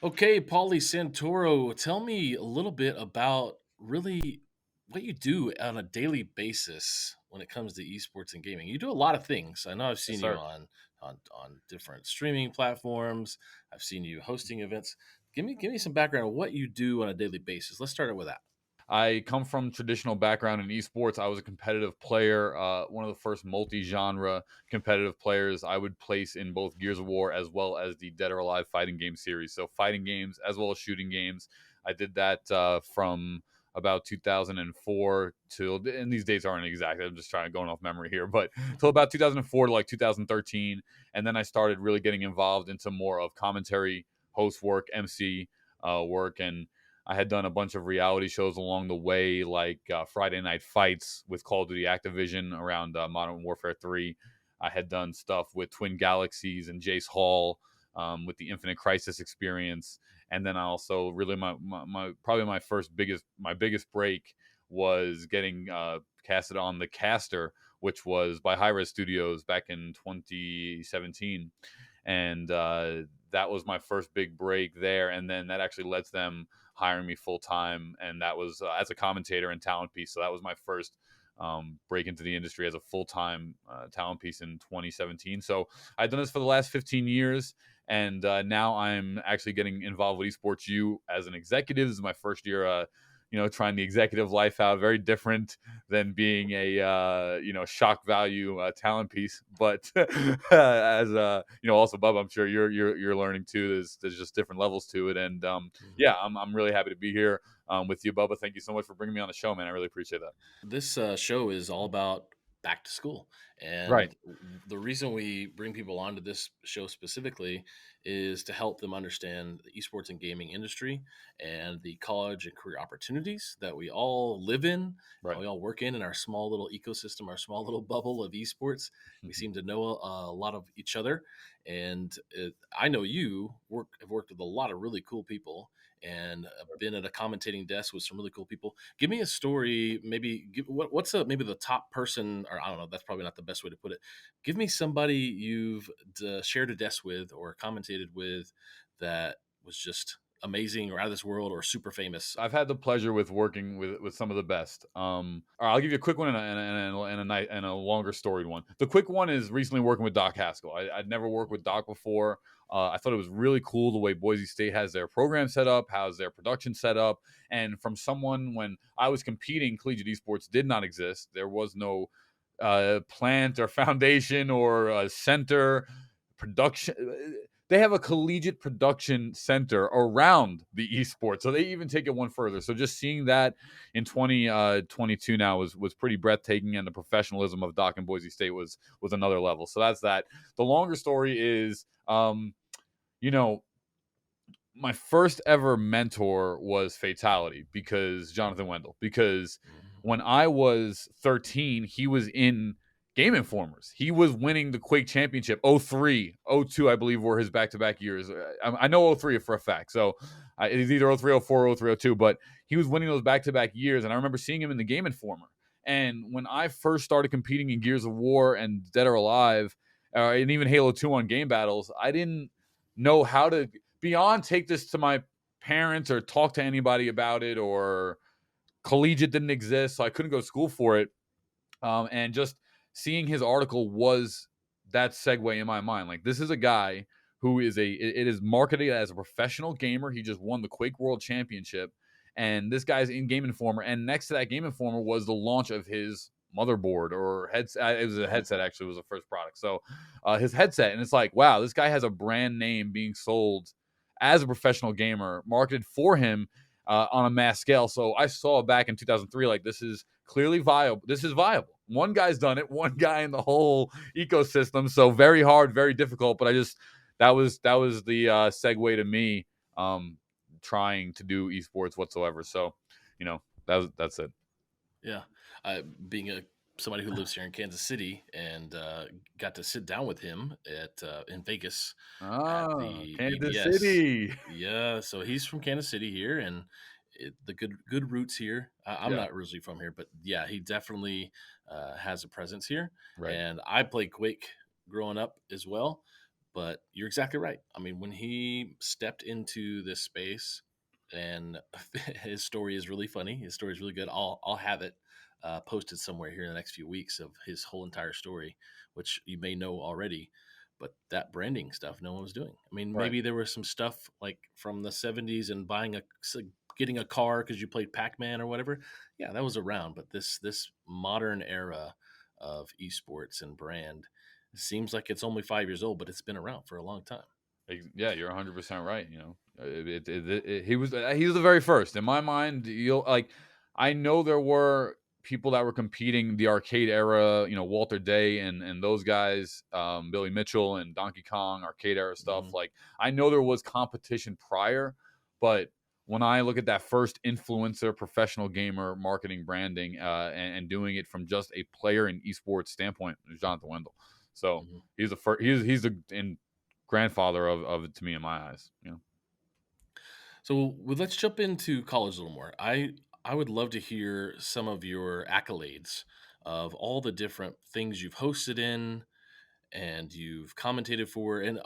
Okay, Paulie Santoro, tell me a little bit about really what you do on a daily basis when it comes to esports and gaming. You do a lot of things. I know I've Yes, seen you sir. on different streaming platforms. I've seen you hosting events. Give me some background on what you do on a daily basis. Let's start it with that. I come from traditional background in esports. I was a competitive player, one of the first multi-genre competitive players I would place in both Gears of War as well as the Dead or Alive fighting game series. So fighting games as well as shooting games. I did that from about 2004 till, and these dates aren't exact. I'm just trying going off memory here, but till about 2004 to like 2013, and then I started really getting involved into more of commentary, host work, MC work, and I had done a bunch of reality shows along the way, like Friday Night Fights with Call of Duty Activision around Modern Warfare 3. I had done stuff with Twin Galaxies and Jace Hall with the Infinite Crisis experience. And then I also really my probably my biggest break was getting casted on the Caster, which was by Hi-Res Studios back in 2017, and that was my first big break there. And then that actually lets them hiring me full time, and that was as a commentator and talent piece. So that was my first break into the industry as a full time talent piece in 2017. So I've done this for the last 15 years. And now I'm actually getting involved with EsportsU as an executive. This is my first year, trying the executive life out. Very different than being a shock value talent piece. But as also Bub, I'm sure you're learning too. There's just different levels to it, and Mhm. yeah, I'm really happy to be here with you, Bubba. Thank you so much for bringing me on the show, man. I really appreciate that. This show is all about back to school. Right, And the reason we bring people onto this show specifically is to help them understand the esports and gaming industry and the college and career opportunities that we all live in and right. we all work in our small little ecosystem, our small little bubble of esports. We seem to know a lot of each other. And I know have worked with a lot of really cool people and been at a commentating desk with some really cool people. Give me a story, maybe what's maybe the top person, or I don't know, that's probably not the best way to put it. Give me somebody you've shared a desk with or commentated with that was just amazing or out of this world or super famous. I've had the pleasure with working with some of the best. All right, I'll give you a quick one and a longer storied one. The quick one is recently working with Doc Haskell. I'd never worked with Doc before. I thought it was really cool the way Boise State has their program set up, how's their production set up, and from someone when I was competing, collegiate esports did not exist. There was no plant or foundation or center production. They have a collegiate production center around the esports, so they even take it one further. So just seeing that in 2022 now was pretty breathtaking, and the professionalism of Doc and Boise State was another level. So that's that. The longer story is, you know, my first ever mentor was Fatality, because Jonathan Wendell, because Mhm. when I was 13, he was in Game Informers. He was winning the Quake Championship. 03, 02, I believe, were his back-to-back years. I know 03 for a fact. So it's either 03, 04, 03, 02, but he was winning those back-to-back years. And I remember seeing him in the Game Informer. And when I first started competing in Gears of War and Dead or Alive, and even Halo 2 on game battles, I didn't know how to beyond take this to my parents or talk to anybody about it, or collegiate didn't exist, so I couldn't go to school for it. And just seeing his article was that segue in my mind. Like, this is a guy who it is marketed as a professional gamer. He just won the Quake World Championship, and this guy's in Game Informer. And next to that Game Informer was the launch of his motherboard or headset. It was a headset, actually, was the first product. So his headset, and it's like, wow, this guy has a brand name being sold as a professional gamer, marketed for him on a mass scale. So I saw back in 2003, like, this is clearly viable. This is viable. One guy's done it, one guy in the whole ecosystem. So very hard, very difficult. But that was the segue to me trying to do esports whatsoever. So, that's it. Yeah, being a somebody who lives here in Kansas City and got to sit down with him at in Vegas at Ah, the Kansas BDS. City. Yeah, so he's from Kansas City here, and the good roots here. I'm Yeah, not originally from here, but yeah, he definitely has a presence here. right. And I played Quake growing up as well, But you're exactly right. I mean, when he stepped into this space, and his story is really funny. His story is really good. I'll have it posted somewhere here in the next few weeks of his whole entire story, which you may know already. But that branding stuff, no one was doing. I mean, Right. maybe there was some stuff like from the '70s and getting a car because you played Pac-Man or whatever. Yeah, that was around. But this modern era of esports and brand seems like it's only 5 years old, but it's been around for a long time. Yeah, you're 100% right. He was the very first in my mind. You'll like, I know there were people that were competing the arcade era. Walter Day and those guys, Billy Mitchell and Donkey Kong arcade era stuff. Hmm. Like, I know there was competition prior, but when I look at that first influencer, professional gamer marketing branding, and doing it from just a player and esports standpoint, it was Jonathan Wendell. So Hmm. he's the first. He's the in grandfather of it to me in my eyes. So let's jump into college a little more. I would love to hear some of your accolades of all the different things you've hosted in and you've commentated for. And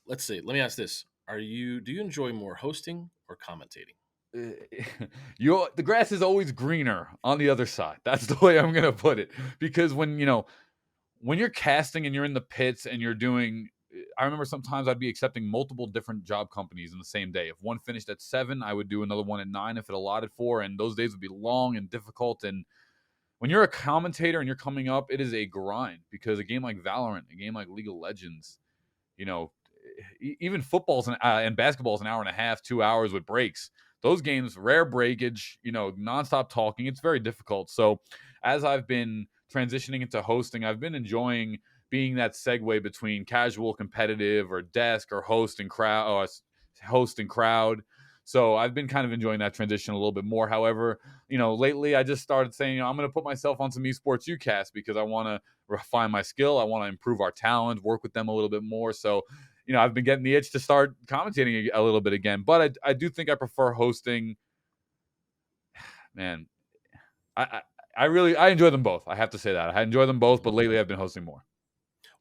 let's say, let me ask this: do you enjoy more hosting or commentating? The grass is always greener on the other side. That's the way I'm gonna put it. Because when you're casting and you're in the pits and you're doing, I remember sometimes I'd be accepting multiple different job companies in the same day. If one finished at 7, I would do another one at 9 if it allotted for, and those days would be long and difficult. And when you're a commentator and you're coming up, it is a grind because a game like Valorant, a game like League of Legends, you know, even footballs and basketball's an hour and a half, 2 hours with breaks. Those games, rare breakage, nonstop talking. It's very difficult. So, as I've been transitioning into hosting, I've been enjoying being that segue between casual, competitive, or desk, or host and crowd. So I've been kind of enjoying that transition a little bit more. However, lately I just started saying, I'm going to put myself on some esports UCast because I want to refine my skill. I want to improve our talent, work with them a little bit more. So, I've been getting the itch to start commentating a little bit again. But I do think I prefer hosting. Man, I enjoy them both. I have to say that I enjoy them both, but Mhm. lately I've been hosting more.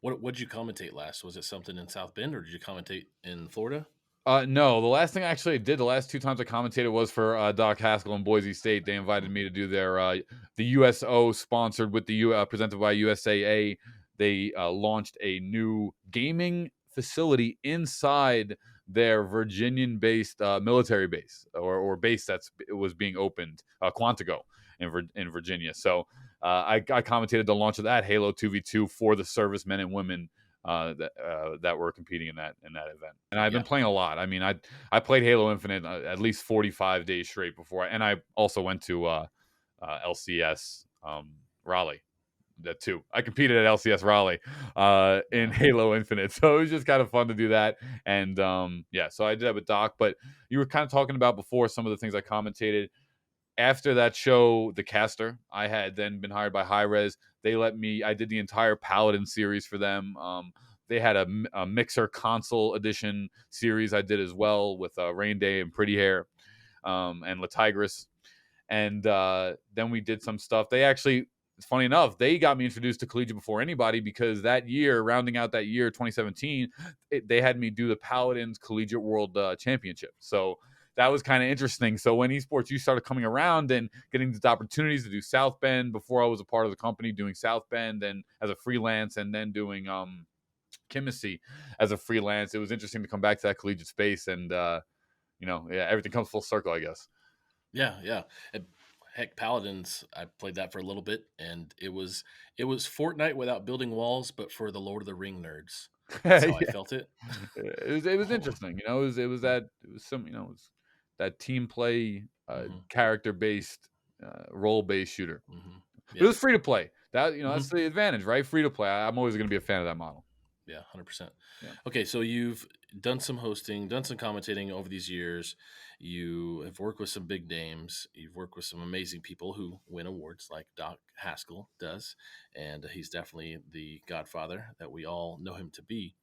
What did you commentate last? Was it something in South Bend or did you commentate in Florida? No, the last thing I actually did, the last 2 times I commentated was for Doc Haskell and Boise State. They invited me to do their the USO sponsored with presented by USAA. They launched a new gaming facility inside their Virginian-based military base or base it was being opened, Quantico in Virginia. So I commentated the launch of that Halo 2v2 for the servicemen and women that were competing in that event. And I've been Yeah. playing a lot. I mean, I played Halo Infinite at least 45 days straight before, and I also went to LCS Raleigh. That too. I competed at LCS Raleigh in Wow. Halo Infinite, so it was just kind of fun to do that. And yeah, so I did that with Doc. But you were kind of talking about before some of the things I commentated after that show, The Caster, I had then been hired by High Res. They let me, I did the entire Paladin series for them. They had a Mixer console edition series I did as well with Rain Day and Pretty Hair and La Tigris. And then we did some stuff. They actually, it's funny enough, they got me introduced to collegiate before anybody because that year, rounding out that year, 2017, they had me do the Paladins Collegiate World Championship. So that was kind of interesting. So when esports, you started coming around and getting these opportunities to do South Bend before I was a part of the company, doing South Bend and as a freelance, and then doing Chemistry as a freelance. It was interesting to come back to that collegiate space, and yeah, everything comes full circle, I guess. Yeah, yeah. Heck, Paladins, I played that for a little bit, and it was Fortnite without building walls, but for the Lord of the Ring nerds. That's how I Yeah, felt it. it was interesting. It was that team play, Hmm. character based, role based shooter. Hmm. But it Yeah. was free to play. That's Hmm. the advantage, right? Free to play. I'm always going to be a fan of that model. Yeah, 100%. Yeah, Okay, so you've done some hosting, done some commentating over these years. You have worked with some big names. You've worked with some amazing people who win awards, like Doc Haskell does, and he's definitely the godfather that we all know him to be.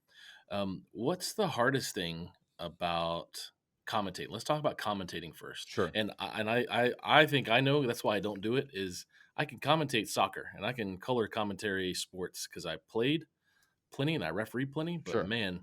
What's the hardest thing about commentating? Let's talk about commentating first. sure. And I think I know that's why I don't do it. Is I can commentate soccer and I can color commentary sports because I played plenty and I referee plenty, but Sure. man,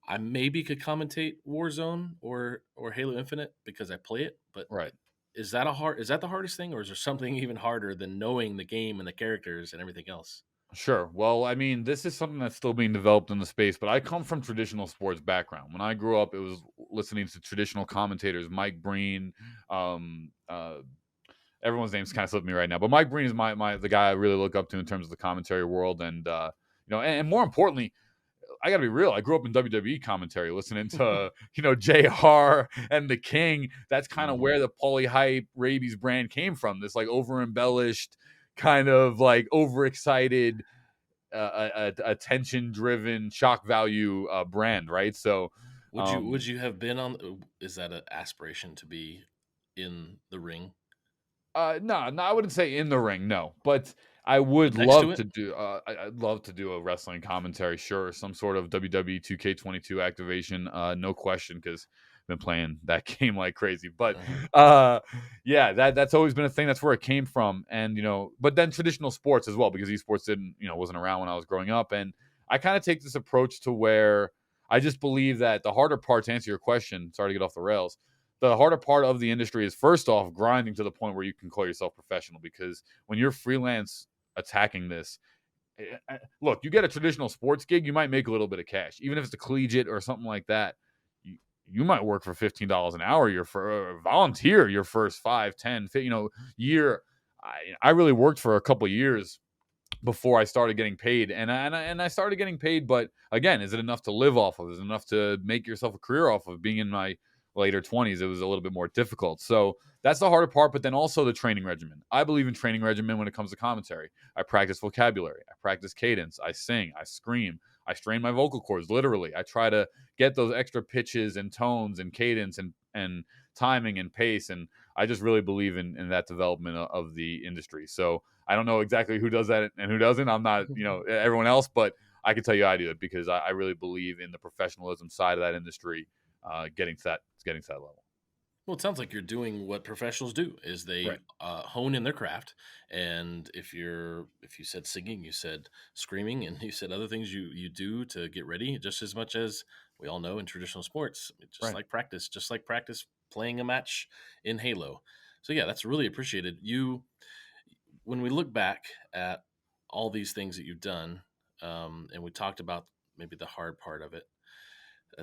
I maybe could commentate Warzone or Halo Infinite because I play it, but Right. is that the hardest thing, or is there something even harder than knowing the game and the characters and everything else? Sure. Well, I mean, this is something that's still being developed in the space, but I come from traditional sports background. When I grew up, it was listening to traditional commentators, Mike Breen. Um, uh, Everyone's name's kind of slipping me right now, but Mike Breen is the guy I really look up to in terms of the commentary world, and and more importantly, I got to be real. I grew up in WWE commentary, listening to Jr. and the King. That's kind of Mhm. where the poly hype rabies brand came from. This like over embellished, kind of like overexcited, attention driven, shock value brand, right? So, Would um, you have been on? Is that an aspiration to be in the ring no, I wouldn't say in the ring, no, but I would next to love it? to do. I'd love to do a wrestling commentary, sure, some sort of WWE 2K22 activation, no question, because I've been playing that game like crazy. But Uh-huh. uh, yeah, that's always been a thing. That's where it came from, and but then traditional sports as well, because esports didn't, wasn't around when I was growing up, and I kind of take this approach to where I just believe that the harder part, to answer your question, sorry to get off the rails, the harder part of the industry is first off grinding to the point where you can call yourself professional, because when you're freelance attacking this, look, you get a traditional sports gig, you might make a little bit of cash, even if it's a collegiate or something like that. You might work for $15 an hour your for volunteer your first 5, 10, year. I really worked for a couple years before I started getting paid, and I started getting paid. But again, is it enough to live off of? Is it enough to make yourself a career off of? Being in my later 20s, it was a little bit more difficult. So that's the harder part. But then also the training regimen. I believe in training regimen when it comes to commentary. I practice vocabulary. I practice cadence. I sing. I scream. I strain my vocal cords. Literally, I try to get those extra pitches and tones and cadence and timing and pace. And I just really believe in that development of the industry. So I don't know exactly who does that and who doesn't. I'm not, everyone else, but I can tell you I do it, because I really believe in the professionalism side of that industry, getting to that level. Well, it sounds like you're doing what professionals do is Right. they hone in their craft. And if you said singing, you said screaming, and you said other things you do to get ready, just as much as we all know in traditional sports, Right. just like practice playing a match in Halo. So yeah, that's really appreciated. When we look back at all these things that you've done, and we talked about maybe the hard part of it,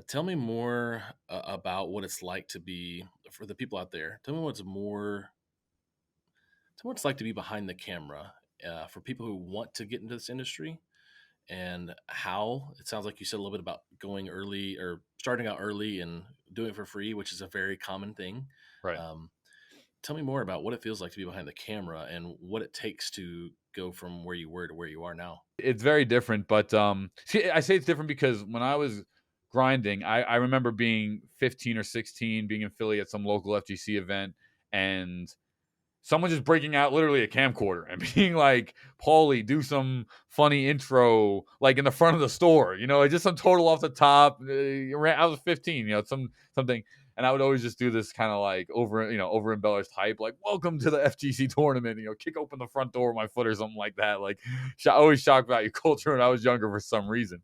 tell me more about what it's like to be for the people out there. Tell me what it's like to be behind the camera for people who want to get into this industry, and how it sounds like you said a little bit about going early or starting out early and doing it for free, which is a very common thing. Right. Um, Tell me more about what it feels like to be behind the camera and what it takes to go from where you were to where you are now. It's very different, but see, I say it's different because when I was grinding, I remember being 15 or 16, being in Philly at some local FGC event, and someone just breaking out literally a camcorder and being like, Paulie, do some funny intro, like in the front of the store, just some total off the top. I was 15, something. And I would always just do this kind of like over embellished hype, like, welcome to the FGC tournament, kick open the front door with my foot or something like that. Like, always shock value culture when I was younger for some reason.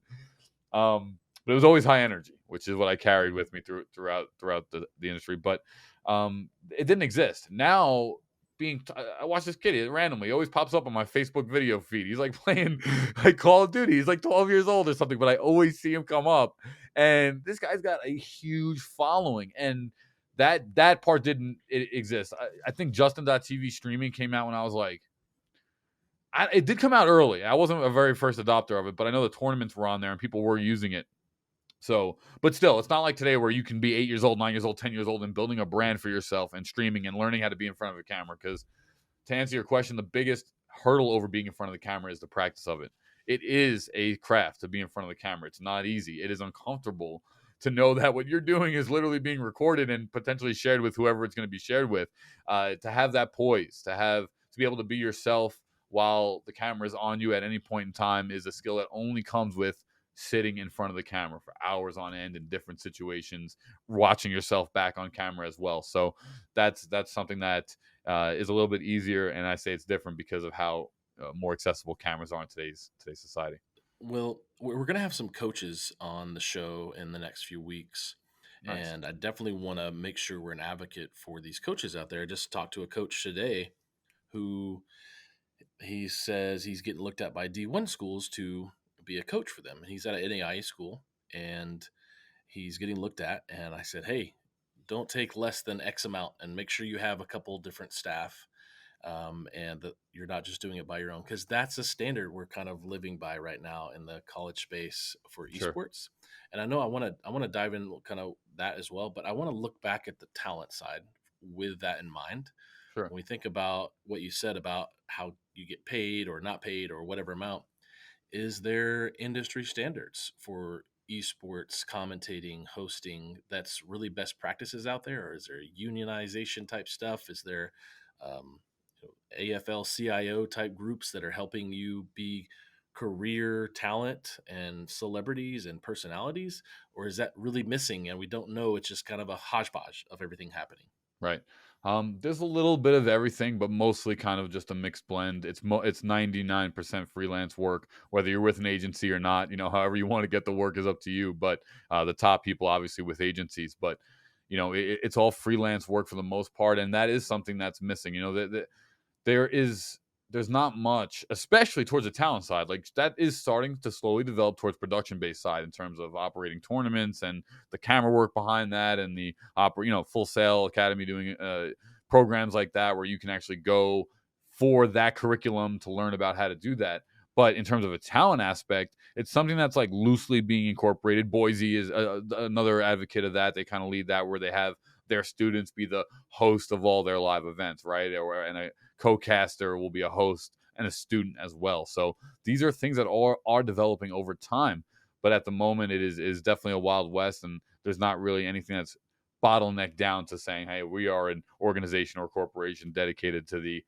But it was always high energy, which is what I carried with me throughout the industry. But it didn't exist. Now, I watch this kid randomly. He always pops up on my Facebook video feed. He's like playing like Call of Duty. He's like 12 years old or something, but I always see him come up. And this guy's got a huge following, and that part didn't exist. I think Justin.tv streaming came out when I was like, it did come out early. I wasn't a very first adopter of it, but I know the tournaments were on there and people were using it. So, but still, it's not like today where you can be 8 years old, 9 years old, 10 years old and building a brand for yourself and streaming and learning how to be in front of a camera. Because to answer your question, the biggest hurdle over being in front of the camera is the practice of it. It is a craft to be in front of the camera. It's not easy. It is uncomfortable to know that what you're doing is literally being recorded and potentially shared with whoever it's going to be shared with. To have that poise, to be able to be yourself while the camera is on you at any point in time is a skill that only comes with sitting in front of the camera for hours on end in different situations, watching yourself back on camera as well. So that's something that is a little bit easier, and I say it's different because of how more accessible cameras are in today's society. Well, we're going to have some coaches on the show in the next few weeks. Nice. And I definitely want to make sure we're an advocate for these coaches out there. I just talked to a coach today who he says he's getting looked at by D1 schools to be a coach for them. And he's at an NAIA school and he's getting looked at. And I said, hey, don't take less than X amount and make sure you have a couple different staff, and that you're not just doing it by your own, because that's a standard we're kind of living by right now in the college space for Sure. esports. And I know I want to dive in kind of that as well, but I want to look back at the talent side with that in mind. Sure. When we think about what you said about how you get paid or not paid or whatever amount, is there industry standards for esports commentating, hosting, that's really best practices out there, or is there unionization type stuff? Is there um, AFL CIO type groups that are helping you be career talent and celebrities and personalities, or is that really missing and we don't know? It's just kind of a hodgepodge of everything happening. Right. There's a little bit of everything, but mostly kind of just a mixed blend. It's 99% freelance work, whether you're with an agency or not. However you want to get the work is up to you. But the top people, obviously, with agencies, but it's all freelance work for the most part, and that is something that's missing. There is there's not much, especially towards the talent side. Like that is starting to slowly develop towards production based side in terms of operating tournaments and the camera work behind that, and the Full Sail Academy doing programs like that where you can actually go for that curriculum to learn about how to do that. But in terms of a talent aspect, it's something that's like loosely being incorporated. Boise is another advocate of that. They kind of lead that, where they have their students be the host of all their live events, right? And a co-caster will be a host and a student as well. So these are things that are developing over time, but at the moment it is definitely a wild west, and there's not really anything that's bottlenecked down to saying, hey, we are an organization or corporation dedicated to the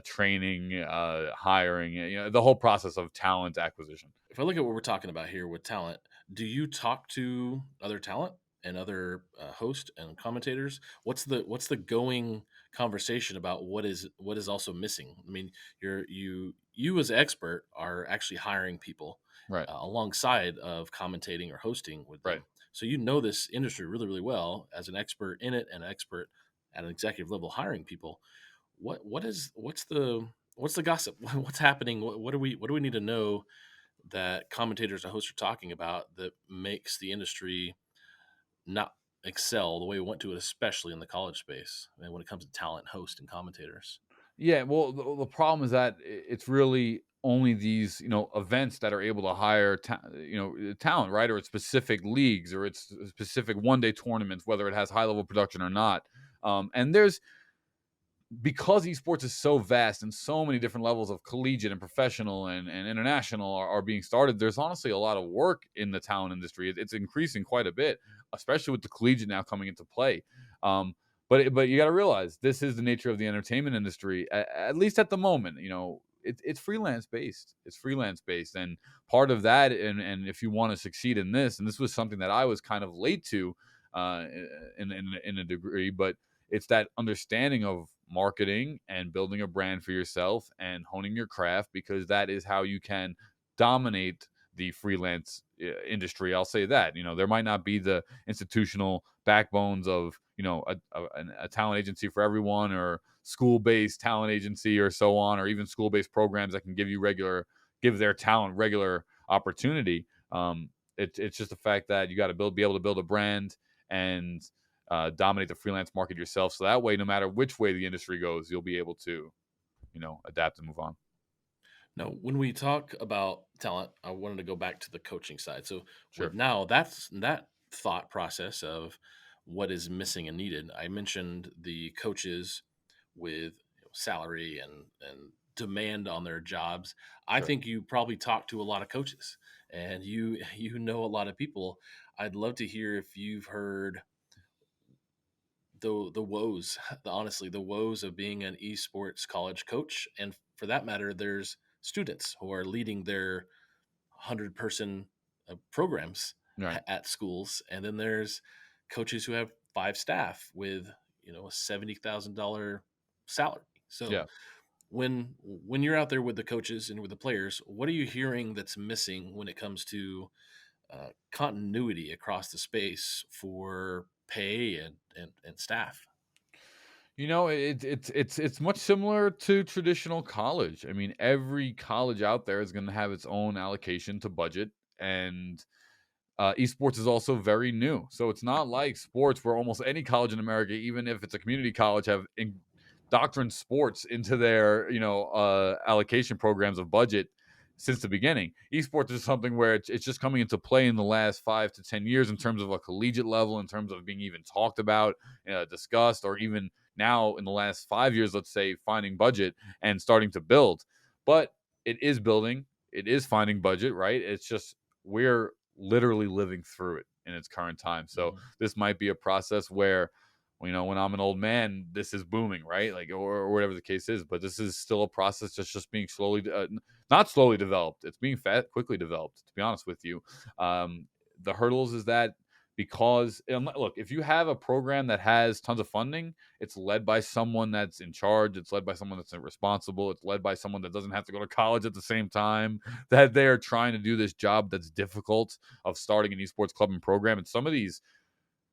training, hiring, the whole process of talent acquisition. If I look at what we're talking about here with talent, do you talk to other talent and other hosts and commentators? What's the going conversation about what is also missing? I mean, you as an expert are actually hiring people Right. alongside of commentating or hosting with Right. them, so you know this industry really really well as an expert in it and an expert at an executive level hiring people. What's the gossip? What's happening? What do we need to know that commentators and hosts are talking about that makes the industry not excel the way we want to, especially in the college space and when it comes to talent, host, and commentators? Yeah, well, the problem is that it's really only these, events that are able to hire, talent, right? Or it's specific leagues, or it's specific one-day tournaments, whether it has high-level production or not. And there's because esports is so vast and so many different levels of collegiate and professional and international are being started, there's honestly a lot of work in the talent industry. It's increasing quite a bit, especially with the collegiate now coming into play. Um, but you got to realize this is the nature of the entertainment industry, at least at the moment. It's freelance based. It's freelance based, and part of that, and if you want to succeed in this, and this was something that I was kind of late to, in a degree, but it's that understanding of marketing and building a brand for yourself and honing your craft, because that is how you can dominate the freelance industry. I'll say that. There might not be the institutional backbones of a talent agency for everyone, or school-based talent agency, or so on, or even school-based programs that can give their talent regular opportunity. It's just the fact that you got to be able to build a brand and dominate the freelance market yourself. So that way, no matter which way the industry goes, you'll be able to, adapt and move on. Now, when we talk about talent, I wanted to go back to the coaching side. So, with Sure. now that's that thought process of what is missing and needed. I mentioned the coaches with salary and demand on their jobs. I Sure. think you probably talk to a lot of coaches, and you know a lot of people. I'd love to hear if you've heard the woes, honestly, the woes of being an esports college coach, and for that matter, there's students who are leading their 100-person programs Right. at schools, and then there's coaches who have 5 staff with a $70,000 salary. So Yeah. when you're out there with the coaches and with the players, what are you hearing that's missing when it comes to continuity across the space for pay and staff? It's much similar to traditional college. I mean, every college out there is going to have its own allocation to budget, and esports is also very new. So it's not like sports where almost any college in America, even if it's a community college, have doctrine sports into their allocation programs of budget since the beginning. Esports is something where it's just coming into play in the last 5 to 10 years in terms of a collegiate level, in terms of being even talked about, discussed, or even now in the last 5 years, let's say, finding budget and starting to build. But it is building. It is finding budget, right? It's just we're literally living through it in its current time. So Mhm. this might be a process where, when I'm an old man, this is booming, right? Like, or whatever the case is. But this is still a process that's just being slowly, not slowly developed. It's being quickly developed. To be honest with you, the hurdles is that because look, if you have a program that has tons of funding, it's led by someone that's in charge. It's led by someone that's responsible. It's led by someone that doesn't have to go to college at the same time. That they are trying to do this job that's difficult of starting an esports club and program. And some of these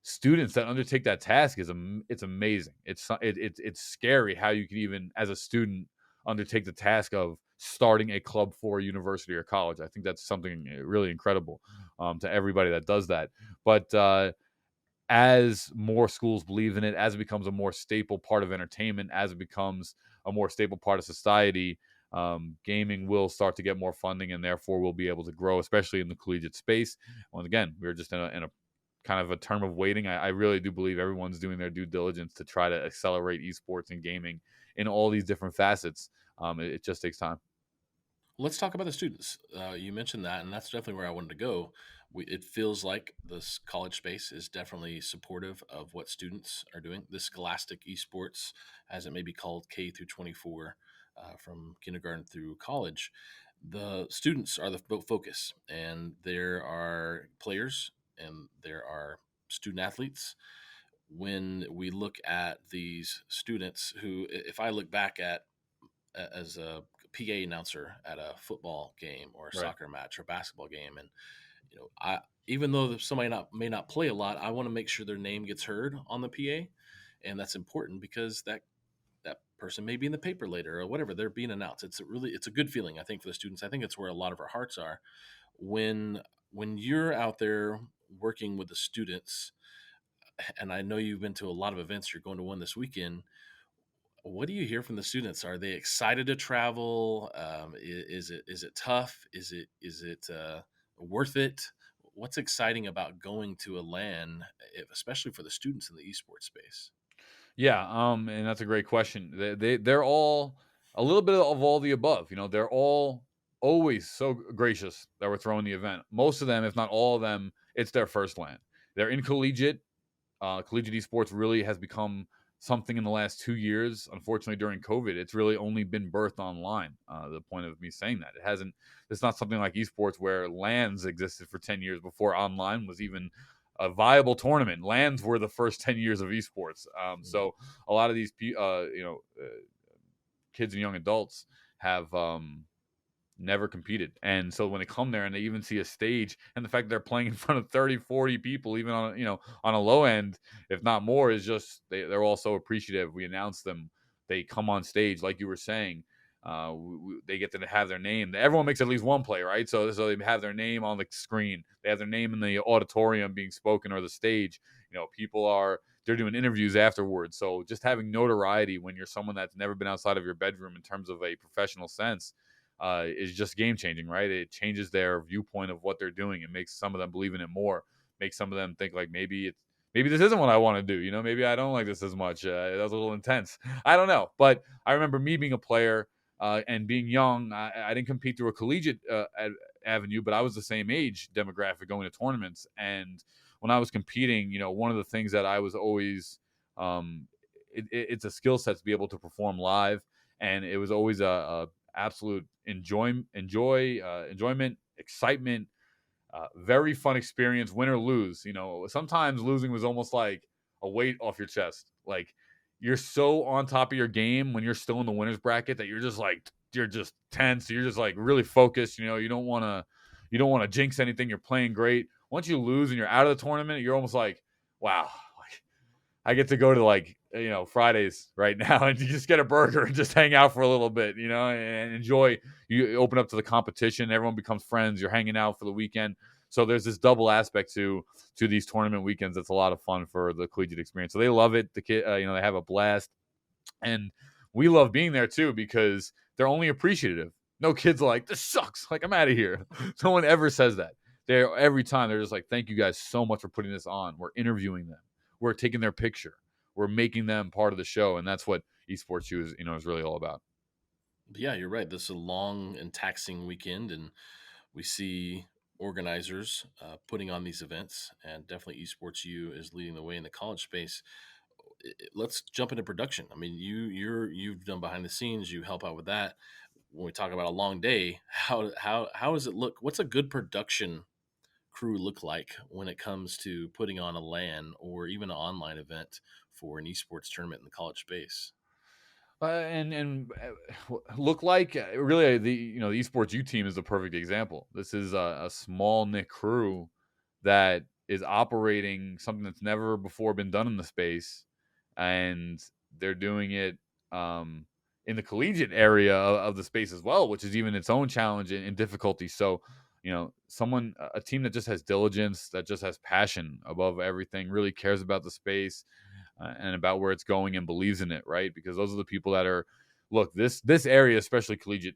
students that undertake that task it's amazing. It's scary how you can even as a student undertake the task of starting a club for a university or college. I think that's something really incredible to everybody that does that. But as more schools believe in it, as it becomes a more staple part of entertainment, as it becomes a more staple part of society, gaming will start to get more funding and therefore will be able to grow, especially in the collegiate space. Once again, we're just in a kind of a term of waiting. I really do believe everyone's doing their due diligence to try to accelerate esports and gaming in all these different facets. It just takes time. Let's talk about the students. You mentioned that, and that's definitely where I wanted to go. It feels like this college space is definitely supportive of what students are doing. This scholastic esports, as it may be called, K through 24, from kindergarten through college, the students are the focus, and there are players and there are student athletes. When we look at these students, who, if I look back at as a PA announcer at a football game or a Right. soccer match or basketball game, and I, even though somebody may not play a lot, I want to make sure their name gets heard on the PA, and that's important because that person may be in the paper later or whatever. They're being announced. It's a good feeling, I think, for the students. I think it's where a lot of our hearts are when you're out there working with the students. And I know you've been to a lot of events. You're going to one this weekend. What do you hear from the students? Are they excited to travel? Is it tough? Is it worth it? What's exciting about going to a LAN, especially for the students in the esports space? Yeah, and that's a great question. They're all a little bit of all the above. They're all always so gracious that we're throwing the event. Most of them, if not all of them, it's their first LAN. They're in collegiate. Collegiate esports really has become something in the last 2 years. Unfortunately, during COVID, it's really only been birthed online. The point of me saying that, it hasn't. It's not something like esports where LANs existed for 10 years before online was even a viable tournament. LANs were the first 10 years of esports. Mhm. So a lot of these, kids and young adults have never competed. And so when they come there and they even see a stage and the fact that they're playing in front of 30, 40 people, even on a low end, if not more, is just they're all so appreciative. We announce them. They come on stage, like you were saying. They get to have their name. Everyone makes at least one play, right? So they have their name on the screen. They have their name in the auditorium being spoken or the stage. People they're doing interviews afterwards. So just having notoriety when you're someone that's never been outside of your bedroom in terms of a professional sense is just game changing, right? It changes their viewpoint of what they're doing. It makes some of them believe in it more. Makes some of them think like maybe this isn't what I want to do. Maybe I don't like this as much. That was a little intense. I don't know, but I remember me being a player and being young. I didn't compete through a collegiate avenue, but I was the same age demographic going to tournaments. And when I was competing, one of the things that I was always it's a skill set to be able to perform live, and it was always a absolute enjoyment, excitement, very fun experience, win or lose. Sometimes losing was almost like a weight off your chest. Like you're so on top of your game when you're still in the winners bracket that you're just tense. You're just like really focused. You don't want to jinx anything. You're playing great. Once you lose and you're out of the tournament, you're almost like, wow, like, I get to go to Fridays right now and you just get a burger and just hang out for a little bit, and enjoy. You open up to the competition. Everyone becomes friends. You're hanging out for the weekend. So there's this double aspect to these tournament weekends. That's a lot of fun for the collegiate experience. So they love it. The kid, they have a blast, and we love being there too because they're only appreciative. No kid's like, this sucks. Like, I'm out of here. No one ever says that. Every time they're just like, thank you guys so much for putting this on. We're interviewing them. We're taking their picture. We're making them part of the show, and that's what EsportsU is really all about. Yeah, you're right. This is a long and taxing weekend, and we see organizers putting on these events, and definitely EsportsU is leading the way in the college space. Let's jump into production. I mean, you've done behind the scenes. You help out with that. When we talk about a long day, how does it look? What's a good production crew look like when it comes to putting on a LAN or even an online event for an esports tournament in the college space? Look like really the esports U team is the perfect example. This is a small knit crew that is operating something that's never before been done in the space, and they're doing it in the collegiate area of the space as well, which is even its own challenge and difficulty. So, a team that just has diligence, that just has passion above everything, really cares about the space and about where it's going and believes in it, right? Because those are the people that are, look, this area, especially collegiate,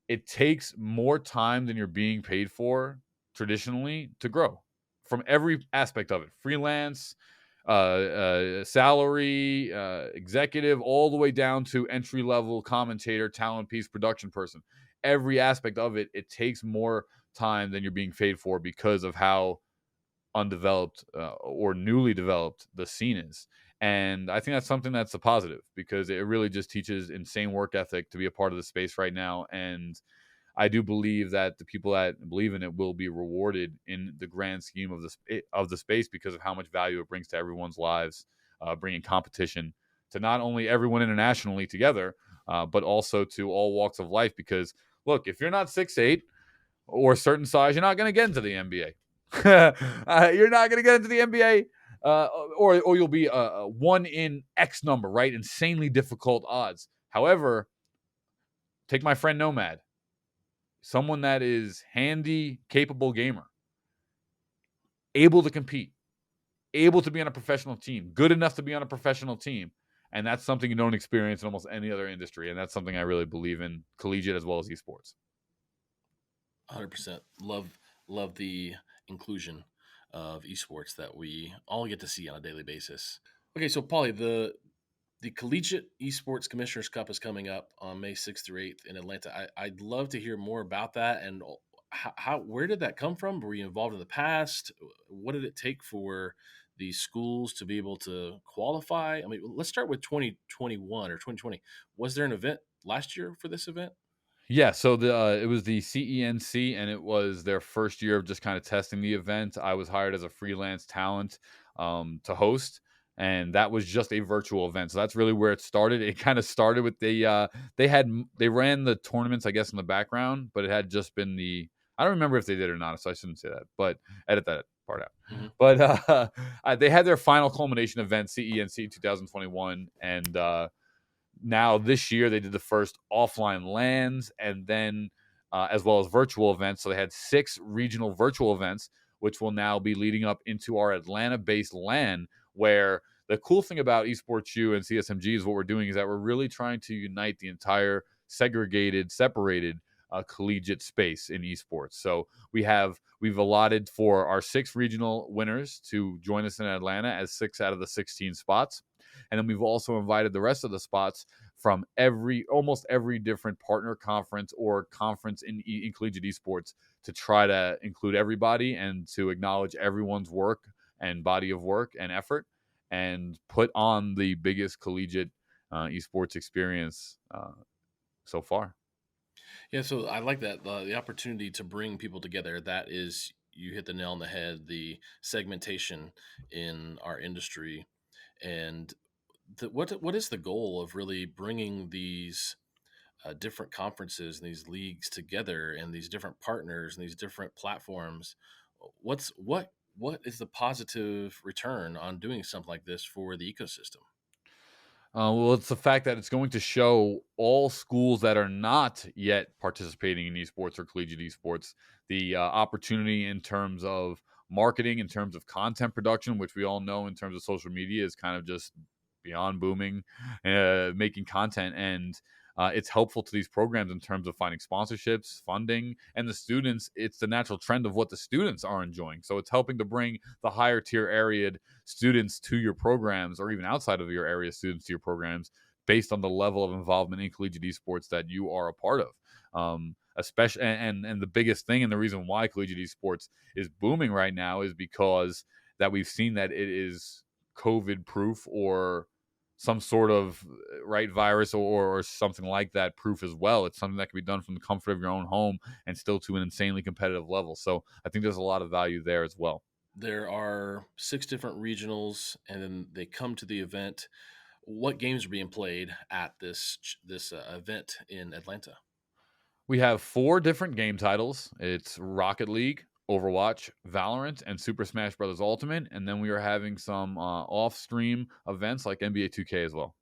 it takes more time than you're being paid for traditionally to grow from every aspect of it, freelance, salary, executive, all the way down to entry level commentator, talent piece, production person. Every aspect of it, it takes more time than you're being paid for because of how undeveloped or newly developed the scene is. And I think that's something that's a positive because it really just teaches insane work ethic to be a part of the space right now. And I do believe that the people that believe in it will be rewarded in the grand scheme of the space because of how much value it brings to everyone's lives, bringing competition to not only everyone internationally together, but also to all walks of life. Because look, if you're not 6'8" or a certain size, you're not going to get into the NBA. You're not going to get into the NBA, or you'll be a one in X number, right? Insanely difficult odds. However, take my friend Nomad, someone that is handy, capable gamer, able to compete, able to be on a professional team, good enough to be on a professional team. And that's something you don't experience in almost any other industry. And that's something I really believe in, collegiate as well as esports. 100%. Love the inclusion of esports that we all get to see on a daily basis. Okay, so Paulie, the Collegiate Esports Commissioners Cup is coming up on May 6th through 8th in Atlanta. I'd love to hear more about that and where did that come from? Were you involved in the past? What did it take for these schools to be able to qualify? I mean, let's start with 2021 or 2020. Was there an event last year for this event? Yeah, so it was the CENC, and it was their first year of just kind of testing the event. I was hired as a freelance talent to host, and that was just a virtual event. So that's really where it started. It kind of started with they ran the tournaments, I guess, in the background, but it had just been I don't remember if they did or not, so I shouldn't say that, but edit that part out. Mm-hmm. But they had their final culmination event, CENC 2021, and now this year they did the first offline LANs and then as well as virtual events. So they had 6 regional virtual events, which will now be leading up into our Atlanta-based LAN, where the cool thing about EsportsU and CSMG is what we're doing is that we're really trying to unite the entire separated collegiate space in esports. So we've allotted for our 6 regional winners to join us in Atlanta as 6 out of the 16 spots. And then we've also invited the rest of the spots from almost every different partner conference or conference in collegiate esports to try to include everybody and to acknowledge everyone's work and body of work and effort and put on the biggest collegiate esports experience so far. Yeah, so I like that the opportunity to bring people together. That is, you hit the nail on the head. The segmentation in our industry, and what is the goal of really bringing these different conferences and these leagues together and these different partners and these different platforms? What is the positive return on doing something like this for the ecosystem? Well, it's the fact that it's going to show all schools that are not yet participating in esports or collegiate esports the opportunity in terms of marketing, in terms of content production, which we all know in terms of social media is kind of just beyond booming, making content. And it's helpful to these programs in terms of finding sponsorships, funding, and the students. It's the natural trend of what the students are enjoying. So it's helping to bring the higher tier area students to your programs, or even outside of your area students to your programs, based on the level of involvement in collegiate esports that you are a part of. Especially, and the biggest thing, and the reason why collegiate esports is booming right now, is because that we've seen that it is COVID proof, or some sort of right virus, or something like that proof as well. It's something that can be done from the comfort of your own home and still to an insanely competitive level. So I think there's a lot of value there as well. There are six different regionals, and then they come to the event. What games are being played at this event in Atlanta? We have 4 different game titles. It's Rocket League, Overwatch, Valorant, and Super Smash Bros. Ultimate, and then we are having some, off-stream events like NBA 2K as well.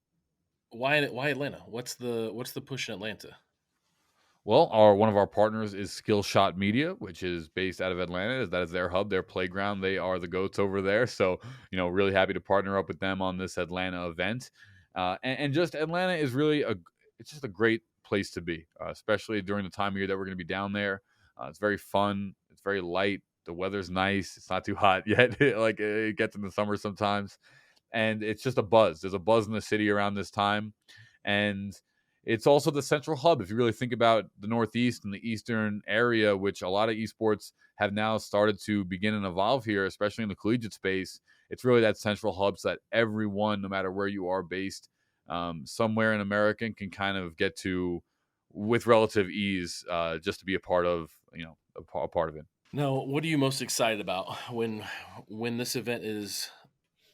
Why Atlanta? What's the push in Atlanta? Well, our one of our partners is Skill Shot Media, which is based out of Atlanta. That is their hub, their playground. They are the goats over there. So, really happy to partner up with them on this Atlanta event. And just Atlanta is really it's just a great place to be, especially during the time of year that we're going to be down there. It's very fun. It's very light. The weather's nice. It's not too hot yet. Like it gets in the summer sometimes, and it's just a buzz. There's a buzz in the city around this time, and it's also the central hub. If you really think about the Northeast and the Eastern area, which a lot of esports have now started to begin and evolve here, especially in the collegiate space, it's really that central hub so that everyone, no matter where you are based, somewhere in America, can kind of get to with relative ease, just to be a part of, a part of it. Now, what are you most excited about when this event is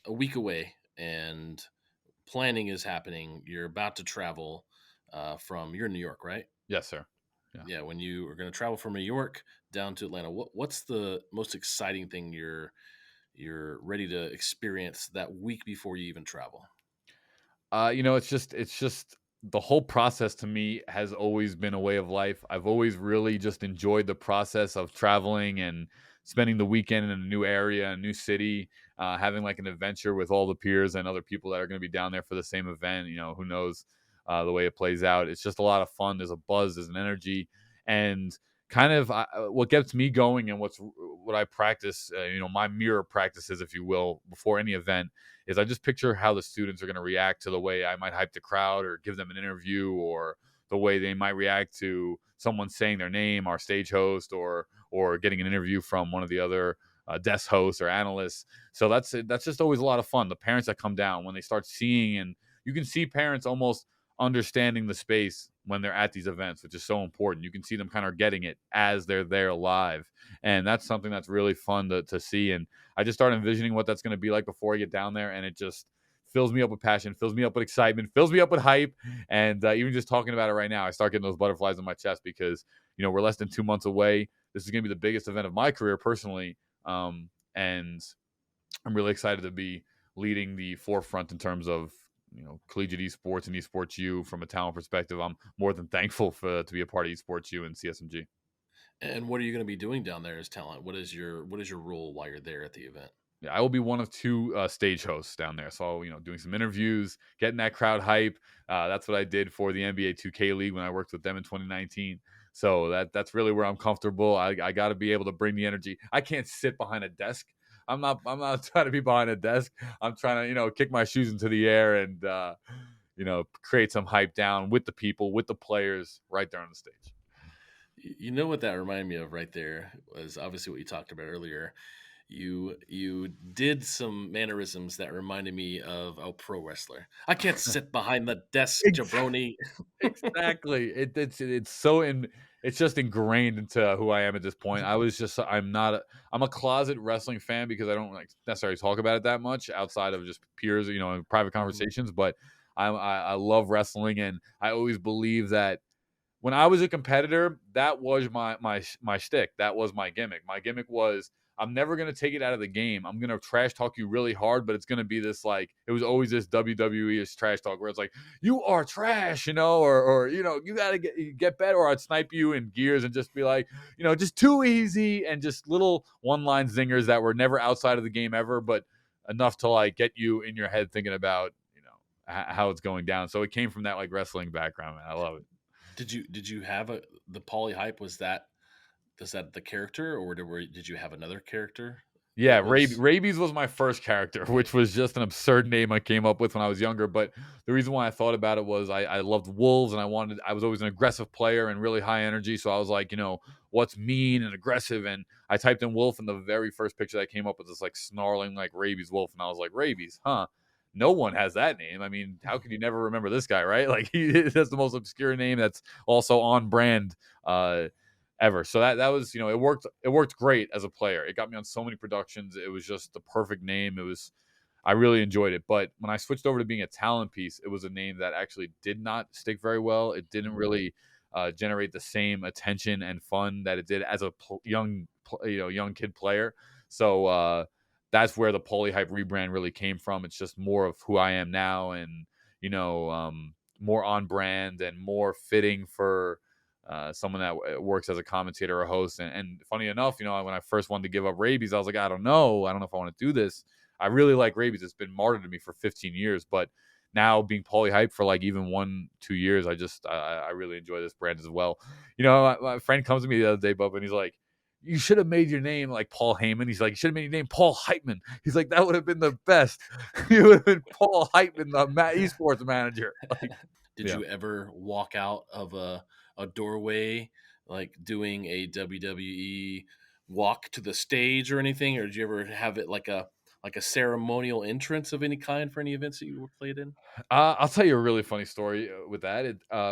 a week away and planning is happening? You're about to travel from you're in New York, right? Yes, sir. Yeah. Yeah, when you are going to travel from New York down to Atlanta, what's the most exciting thing you're ready to experience that week before you even travel? It's just the whole process to me has always been a way of life. I've always really just enjoyed the process of traveling and spending the weekend in a new area, a new city, having like an adventure with all the peers and other people that are going to be down there for the same event. Who knows the way it plays out. It's just a lot of fun. There's a buzz, there's an energy, and kind of what gets me going, and what I practice, my mirror practices, if you will, before any event, is I just picture how the students are going to react to the way I might hype the crowd or give them an interview, or the way they might react to someone saying their name, our stage host, or getting an interview from one of the other desk hosts or analysts. So that's just always a lot of fun. The parents that come down when they start seeing, and you can see parents almost understanding the space when they're at these events, which is so important. You can see them kind of getting it as they're there live, and that's something that's really fun to see. And I just start envisioning what that's going to be like before I get down there, and it just fills me up with passion, fills me up with excitement, fills me up with hype, and even just talking about it right now, I start getting those butterflies in my chest because we're less than 2 months away. This is going to be the biggest event of my career personally, and I'm really excited to be leading the forefront in terms of collegiate esports and EsportsU from a talent perspective. I'm more than thankful to be a part of EsportsU and CSMG. And what are you going to be doing down there as talent? What is your role while you're there at the event? Yeah, I will be one of 2 stage hosts down there. So, doing some interviews, getting that crowd hype. That's what I did for the NBA 2K League when I worked with them in 2019. So that's really where I'm comfortable. I got to be able to bring the energy. I can't sit behind a desk. I'm not trying to be behind a desk. I'm trying to kick my shoes into the air and create some hype down with the people, with the players, right there on the stage. You know what that reminded me of right there was obviously what you talked about earlier. You did some mannerisms that reminded me of a pro wrestler. I can't sit behind the desk, jabroni. Exactly. It's so in. it's just ingrained into who I am at this point. I'm a closet wrestling fan because I don't like necessarily talk about it that much outside of just peers, in private Mhm. conversations. But I love wrestling, and I always believe that when I was a competitor, that was my shtick. That was my gimmick. My gimmick was I'm never gonna take it out of the game. I'm gonna trash talk you really hard, but it's gonna be this like it was always this WWE-ish trash talk where it's like you are trash, or you gotta get better, or I'd snipe you in gears and just be like, just too easy and just little one-line zingers that were never outside of the game ever, but enough to like get you in your head thinking about how it's going down. So it came from that like wrestling background, man. I love it. Did you have the poly hype? Was that the character, or did you have another character Yeah, that was? Rabies was my first character, which was just an absurd name I came up with when I was younger. But the reason why I thought about it was I loved wolves, and I was always an aggressive player and really high energy. So I was like, what's mean and aggressive? And I typed in wolf, and the very first picture that came up was this like snarling like rabies wolf, and I was like, rabies, huh? No one has that name. I mean, how could you never remember this guy, right? Like that's the most obscure name that's also on brand. Ever. So that was, it worked great as a player. It got me on so many productions. It was just the perfect name. I really enjoyed it. But when I switched over to being a talent piece, it was a name that actually did not stick very well. It didn't really generate the same attention and fun that it did as a young kid player. So that's where the Polyhype rebrand really came from. It's just more of who I am now, and more on brand and more fitting for someone that works as a commentator or host. And funny enough, when I first wanted to give up rabies, I was like, I don't know if I want to do this. I really like rabies. It's been martyred to me for 15 years, but now being polyhyped for like even 1-2 years, I really enjoy this brand as well. My friend comes to me the other day, Bub, and he's like, you should have made your name like Paul Heyman. He's like, you should have made your name Paul Hypeman. He's like, that would have been the best. You would have been Paul Hypeman, the esports manager. Like, Did yeah. you ever walk out of a doorway like doing a WWE walk to the stage or anything, or did you ever have it like a ceremonial entrance of any kind for any events that you were played in? I'll tell you a really funny story with that.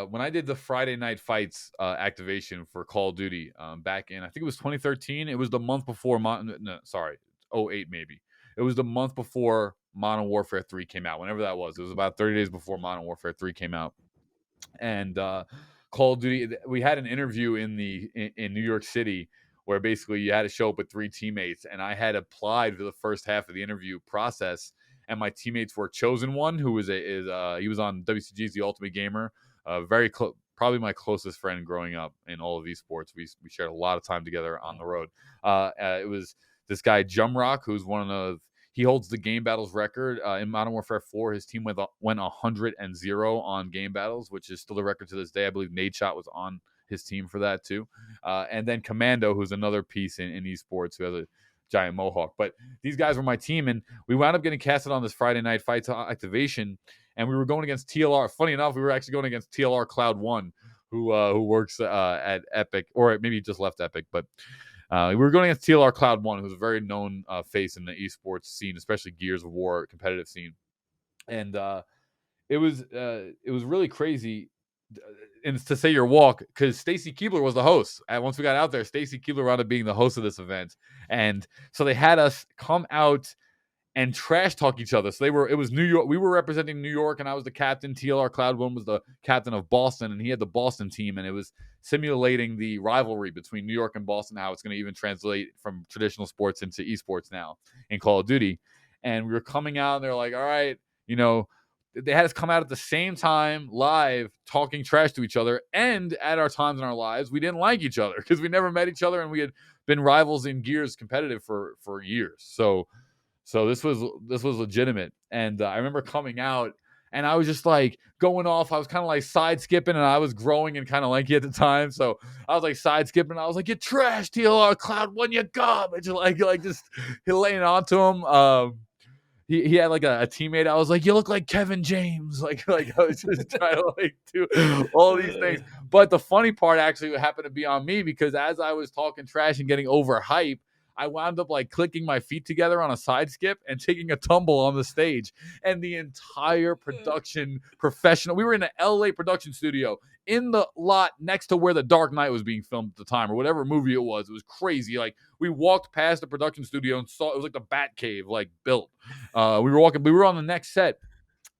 When I did the Friday Night Fights activation for Call of Duty back in, I think it was 2013. It was the month before, no, sorry, '08 maybe. It was the month before Modern Warfare 3 came out, whenever that was. It was about 30 days before Modern Warfare 3 came out. And Call of Duty, we had an interview in New York City where basically you had to show up with 3 teammates, and I had applied for the first half of the interview process, and my teammates were chosen one who was he was on WCG's The Ultimate Gamer, very close, probably my closest friend growing up in all of esports. We shared a lot of time together on the road. It was this guy Jumrock, who's he holds the game battles record in Modern Warfare 4. His team went 100-0 on game battles, which is still the record to this day. I believe Nadeshot was on his team for that too. And then Commando, who's another piece in esports, who has a giant mohawk. But these guys were my team, and we wound up getting casted on this Friday Night Fights activation, and we were going against TLR. Funny enough, we were actually going against TLR Cloud One, who works at Epic, or maybe just left Epic, but we were going against TLR Cloud One, who's a very known face in the esports scene, especially Gears of War competitive scene. And it was really crazy. And to say your walk, because Stacy Keebler was the host. And once we got out there, Stacy Keebler wound up being the host of this event, and so they had us come out and trash talk each other. So it was New York. We were representing New York, and I was the captain. TLR Cloud One was the captain of Boston, and he had the Boston team, and it was simulating the rivalry between New York and Boston, how it's going to even translate from traditional sports into esports now in Call of Duty. And we were coming out, and they're like, all right, they had us come out at the same time live talking trash to each other, and at our times in our lives we didn't like each other because we never met each other, and we had been rivals in Gears competitive for years. So this was legitimate. And I remember coming out, and I was just like going off. I was kind of like side skipping, and I was growing and kind of lanky at the time. So I was like side skipping. I was like, "You trash, TLR Cloud One, you garbage!" Like just laying onto him. He had like a teammate. I was like, "You look like Kevin James." Like I was just trying to like do all these things. But the funny part actually happened to be on me, because as I was talking trash and getting overhyped, I wound up like clicking my feet together on a side skip and taking a tumble on the stage. And the entire production professional, we were in an LA production studio in the lot next to where The Dark Knight was being filmed at the time, or whatever movie it was. It was crazy. Like, we walked past the production studio and saw it was like the Bat Cave, like, built. We were on the next set.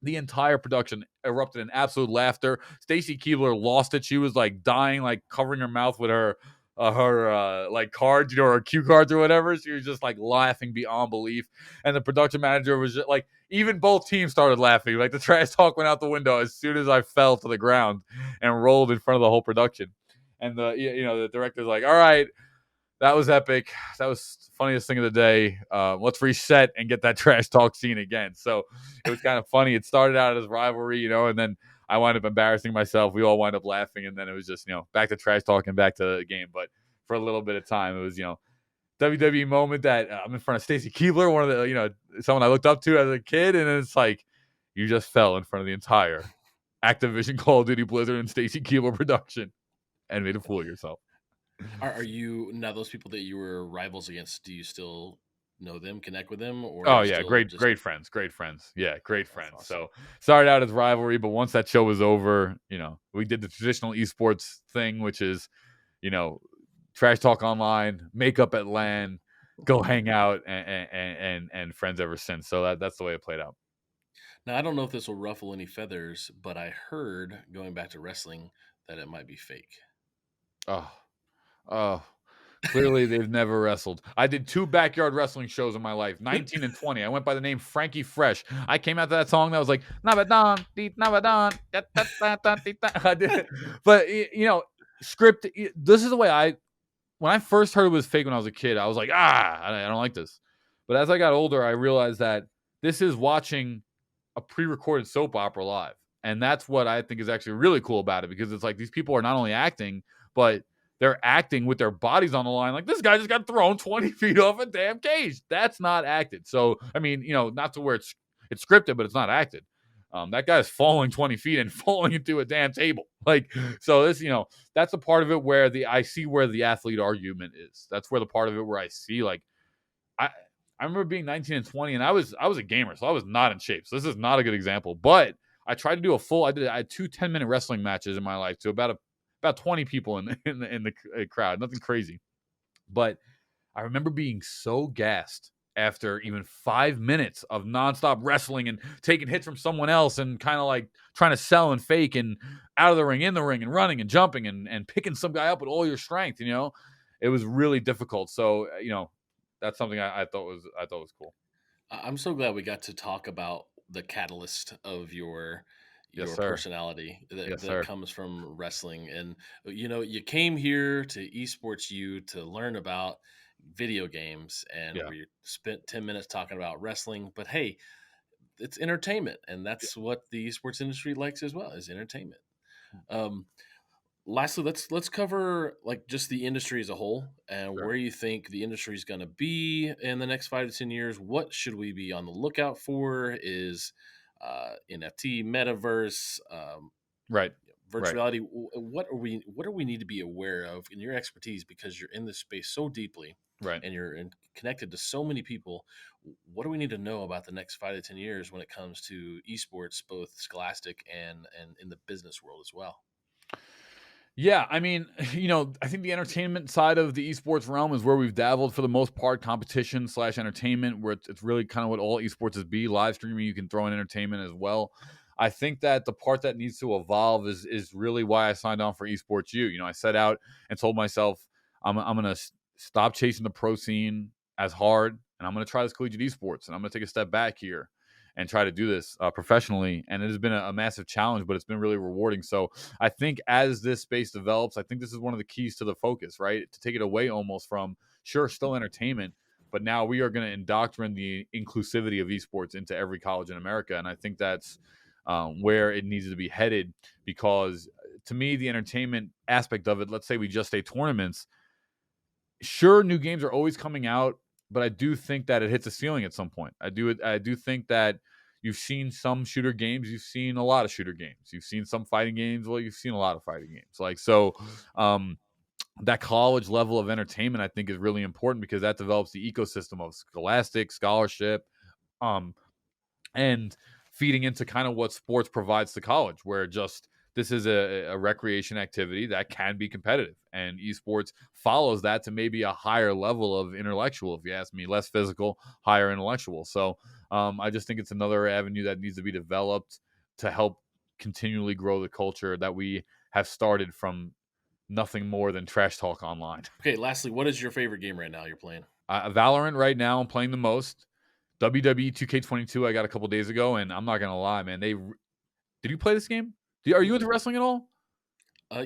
The entire production erupted in absolute laughter. Stacy Keebler lost it. She was like dying, like covering her mouth with her like cards, her cue cards or whatever. She was just like laughing beyond belief. And the production manager was just like, even both teams started laughing. Like, the trash talk went out the window as soon as I fell to the ground and rolled in front of the whole production. And the director's like, all right, that was epic. That was the funniest thing of the day. Let's reset and get that trash talk scene again. So it was kind of funny. It started out as rivalry, and then I wound up embarrassing myself. We all wind up laughing, and then it was just, back to trash talk and back to the game. But for a little bit of time, it was, WWE moment that I'm in front of Stacy Keebler, one of the, someone I looked up to as a kid, and it's like, you just fell in front of the entire Activision Call of Duty Blizzard and Stacy Keebler production and made a fool of yourself. Are you now those people that you were rivals against? Do you still know them, connect with them, or are Oh you yeah, still great just? friends. Yeah, great That's friends. awesome. So started out as rivalry, but once that show was over, we did the traditional esports thing, which is, you know, trash talk online, make up at LAN, go hang out, and friends ever since. So that's the way it played out. Now I don't know if this will ruffle any feathers, but I heard going back to wrestling that it might be fake. Oh, oh. Clearly, they've never wrestled. I did 2 backyard wrestling shows in my life, 19 and 20. I went by the name Frankie Fresh. I came out to that song that was like, Nabadon, deet, Nabadon, da, da, da, da, dee, da. I did. But, script, this is the way when I first heard it was fake when I was a kid, I was like, I don't like this. But as I got older, I realized that this is watching a pre-recorded soap opera live. And that's what I think is actually really cool about it, because it's like these people are not only acting, but they're acting with their bodies on the line. Like, this guy just got thrown 20 feet off a damn cage. That's not acted. So, I mean, not to where it's scripted, but it's not acted. That guy's falling 20 feet and falling into a damn table. Like, so this, that's a part of it where I see where the athlete argument is. That's where the part of it where I see, like, I remember being 19 and 20, and I was a gamer, so I was not in shape. So this is not a good example. But I tried to do I had 2 10-minute wrestling matches in my life to about 20 people in the crowd. Nothing crazy. But I remember being so gassed after even 5 minutes of nonstop wrestling and taking hits from someone else and kind of like trying to sell and fake and out of the ring, in the ring, and running and jumping and picking some guy up with all your strength. It was really difficult. So that's something I thought was cool. I'm so glad we got to talk about the catalyst of your Yes, your sir. personality that, Yes, that sir. comes from wrestling. And you came here to EsportsU to learn about video games, and Yeah. we spent 10 minutes talking about wrestling. But hey, it's entertainment, and Yeah. that's what the esports industry likes as well, is entertainment. um, Lastly, let's cover like just the industry as a whole and Sure. where you think the industry is going to be in the next 5 to 10 years. What should we be on the lookout for? Is NFT, metaverse, Right. virtual Right. reality? What do we need to be aware of in your expertise, because you're in this space so deeply Right. and connected to so many people? What do we need to know about the next 5 to 10 years when it comes to esports, both scholastic and in the business world as well? Yeah, I mean, I think the entertainment side of the esports realm is where we've dabbled for the most part, competition / entertainment, where it's really kind of what all esports is be. Live streaming, you can throw in entertainment as well. I think that the part that needs to evolve is really why I signed on for EsportsU. I set out and told myself I'm going to stop chasing the pro scene as hard, and I'm going to try this collegiate esports, and I'm going to take a step back here and try to do this professionally. And it has been a massive challenge, but it's been really rewarding. So I think as this space develops, I think this is one of the keys to the focus, right? To take it away almost from, sure, still entertainment, but now we are going to indoctrinate the inclusivity of esports into every college in America. And I think that's where it needs to be headed, because to me, the entertainment aspect of it, let's say we just say tournaments, sure, new games are always coming out, but I do think that it hits a ceiling at some point. I do think that you've seen some shooter games, you've seen a lot of shooter games, you've seen some fighting games, well, you've seen a lot of fighting games. Like, so that college level of entertainment, I think, is really important, because that develops the ecosystem of scholastic, scholarship, and feeding into kind of what sports provides to college, where just this is a recreation activity that can be competitive, and esports follows that to maybe a higher level of intellectual, if you ask me, less physical, higher intellectual. So I just think it's another avenue that needs to be developed to help continually grow the culture that we have started from nothing more than trash talk online. Okay, lastly, what is your favorite game right now you're playing? Valorant right now, I'm playing the most. WWE 2K22 I got a couple days ago, and I'm not gonna lie, man. Did you play this game? Are you into wrestling at all?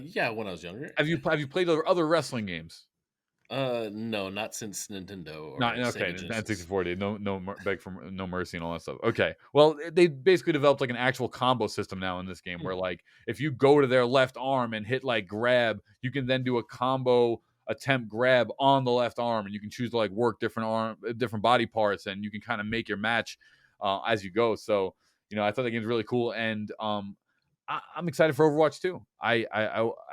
Yeah, when I was younger. Have you played other wrestling games? No, not since Nintendo Not or okay. Sega Genesis. N64 did beg for no mercy and all that stuff. Okay, well they basically developed like an actual combo system now in this game Hmm. where like if you go to their left arm and hit like grab, you can then do a combo attempt grab on the left arm, and you can choose to like work different body parts, and you can kind of make your match as you go. So I thought that game's really cool, and I'm excited for Overwatch 2. I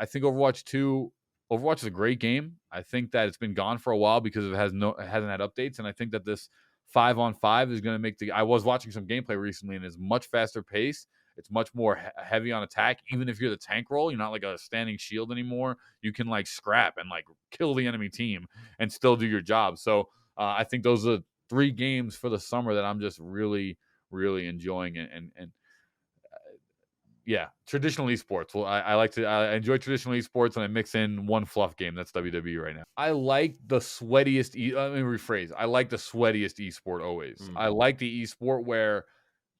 think Overwatch is a great game. I think that it's been gone for a while because it hasn't had updates, and I think that this 5-on-5 is going to make the. I was watching some gameplay recently, and it's much faster pace. It's much more heavy on attack. Even if you're the tank role, you're not like a standing shield anymore. You can like scrap and like kill the enemy team and still do your job. So I think those are 3 games for the summer that I'm just really, really enjoying, and yeah, traditional esports. Well, I enjoy traditional esports, and I mix in one fluff game. That's WWE right now. I like the sweatiest. Let me rephrase. I like the sweatiest esport always. Mm. I like the esport where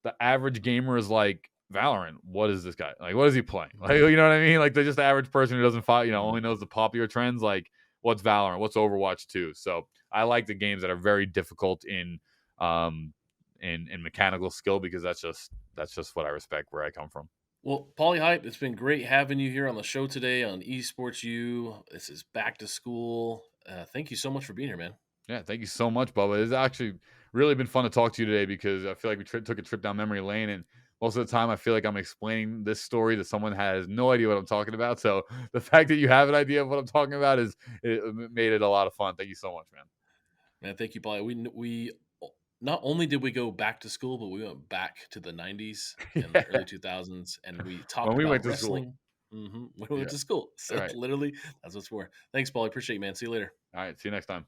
the average gamer is like Valorant. What is this guy like? What is he playing? Like, you know what I mean? Like they're just the average person who doesn't follow. Mm. Only knows the popular trends. Like what's Valorant? What's Overwatch 2? So I like the games that are very difficult um in mechanical skill because that's just what I respect where I come from. Well, Polyhype, it's been great having you here on the show today on Esports U. This is back to school. Thank you so much for being here, man. Yeah, thank you so much, Bubba. It's actually really been fun to talk to you today because I feel like we took a trip down memory lane, and most of the time I feel like I'm explaining this story to someone who has no idea what I'm talking about. So the fact that you have an idea of what I'm talking about made it a lot of fun. Thank you so much, man. Man, thank you, Poly. We not only did we go back to school, but we went back to the '90s and the Yeah, early 2000s, and we when talked we went about to school. wrestling. When we Yeah. went to school. All So right. literally, that's what's for. Thanks, Paul. I appreciate you, man. See you later. All right. See you next time.